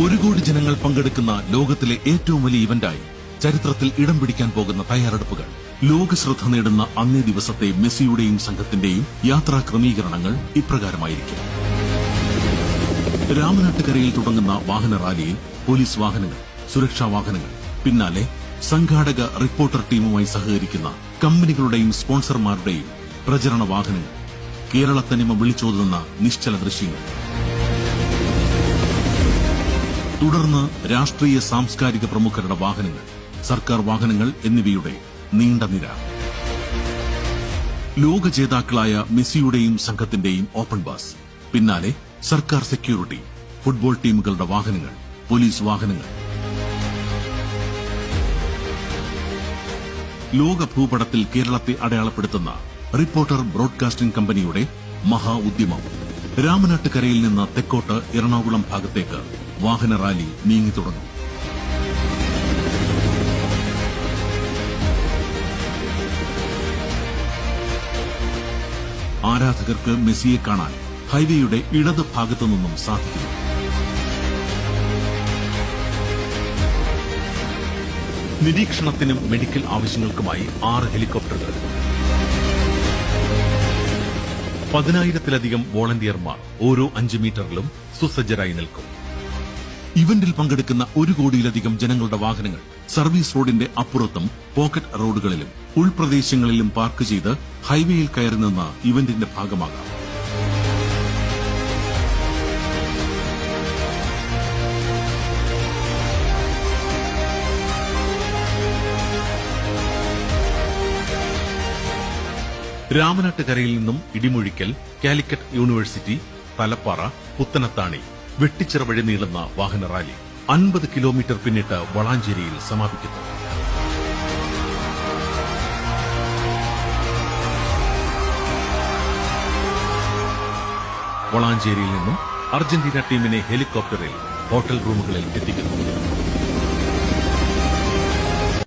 1 കോടി ജനങ്ങൾ പങ്കെടുക്കുന്ന ലോകത്തിലെ ഏറ്റവും വലിയ ഇവന്റായി ചരിത്രത്തിൽ ഇടം പിടിക്കാൻ പോകുന്ന തയ്യാറെടുപ്പുകൾ. ലോകശ്രദ്ധ നേടുന്ന അന്നേ ദിവസത്തെ മെസ്സിയുടെയും സംഘത്തിന്റെയും യാത്രാ ക്രമീകരണങ്ങൾ ഇപ്രകാരമായിരിക്കും. രാമനാട്ടുകരയിൽ തുടങ്ങുന്ന വാഹന റാലിയിൽ പോലീസ് വാഹനങ്ങൾ, സുരക്ഷാ വാഹനങ്ങൾ, പിന്നാലെ സംഘാടക റിപ്പോർട്ടർ ടീമുമായി സഹകരിക്കുന്ന കമ്പനികളുടെയും സ്പോൺസർമാരുടെയും പ്രചരണ വാഹനങ്ങൾ, കേരളത്തനിമ വിളിച്ചോതുന്ന നിശ്ചല ദൃശ്യങ്ങൾ. തുടർന്ന് രാഷ്ട്രീയ സാംസ്കാരിക പ്രമുഖരുടെ വാഹനങ്ങൾ, സർക്കാർ വാഹനങ്ങൾ എന്നിവയുടെ നീണ്ട നിര. ലോക ജേതാക്കളായ മെസ്സിയുടെയും സംഘത്തിന്റെയും ഓപ്പൺ ബസ്, പിന്നാലെ സർക്കാർ സെക്യൂരിറ്റി, ഫുട്ബോൾ ടീമുകളുടെ വാഹനങ്ങൾ, പോലീസ് വാഹനങ്ങൾ. ലോക ഭൂപടത്തിൽ കേരളത്തെ അടയാളപ്പെടുത്തുന്ന റിപ്പോർട്ടർ ബ്രോഡ്കാസ്റ്റിംഗ് കമ്പനിയുടെ മഹാ ഉദ്യമം. രാമനാട്ടുകരയിൽ നിന്ന് തെക്കോട്ട് എറണാകുളം ഭാഗത്തേക്ക് വാഹന റാലി നീങ്ങിത്തുടങ്ങും. ആരാധകർക്ക് മെസ്സിയെ കാണാൻ ഹൈവേയുടെ ഇടത് ഭാഗത്തു നിന്നും സാധിക്കുന്നു. നിരീക്ഷണത്തിനും മെഡിക്കൽ ആവശ്യങ്ങൾക്കുമായി 6 ഹെലികോപ്റ്ററുകൾ, 10,000-ലധികം വോളണ്ടിയർമാർ ഓരോ 5 മീറ്ററിലും സുസജ്ജരായി നിൽക്കും. ഇവന്റിൽ പങ്കെടുക്കുന്ന 1 കോടിയിലധികം ജനങ്ങളുടെ വാഹനങ്ങൾ സർവീസ് റോഡിന്റെ അപ്പുറത്തും പോക്കറ്റ് റോഡുകളിലും ഉൾപ്രദേശങ്ങളിലും പാർക്ക് ചെയ്ത് ഹൈവേയിൽ കയറി നിന്ന് ഇവന്റിന്റെ ഭാഗമാകാം. രാമനാട്ടുകരയിൽ നിന്നും ഇടിമുഴിക്കൽ, കാലിക്കറ്റ് യൂണിവേഴ്സിറ്റി, തലപ്പാറ, പുത്തനത്താണി, വെട്ടിച്ചിറ വഴി നീളുന്ന വാഹന റാലി 50 കിലോമീറ്റർ പിന്നിട്ട് വളാഞ്ചേരിയിൽ സമാപിക്കുന്നു. വളാഞ്ചേരിയിൽ നിന്നും അർജന്റീന ടീമിനെ ഹെലികോപ്റ്ററിൽ ഹോട്ടൽ റൂമുകളിൽ എത്തിക്കുന്നു.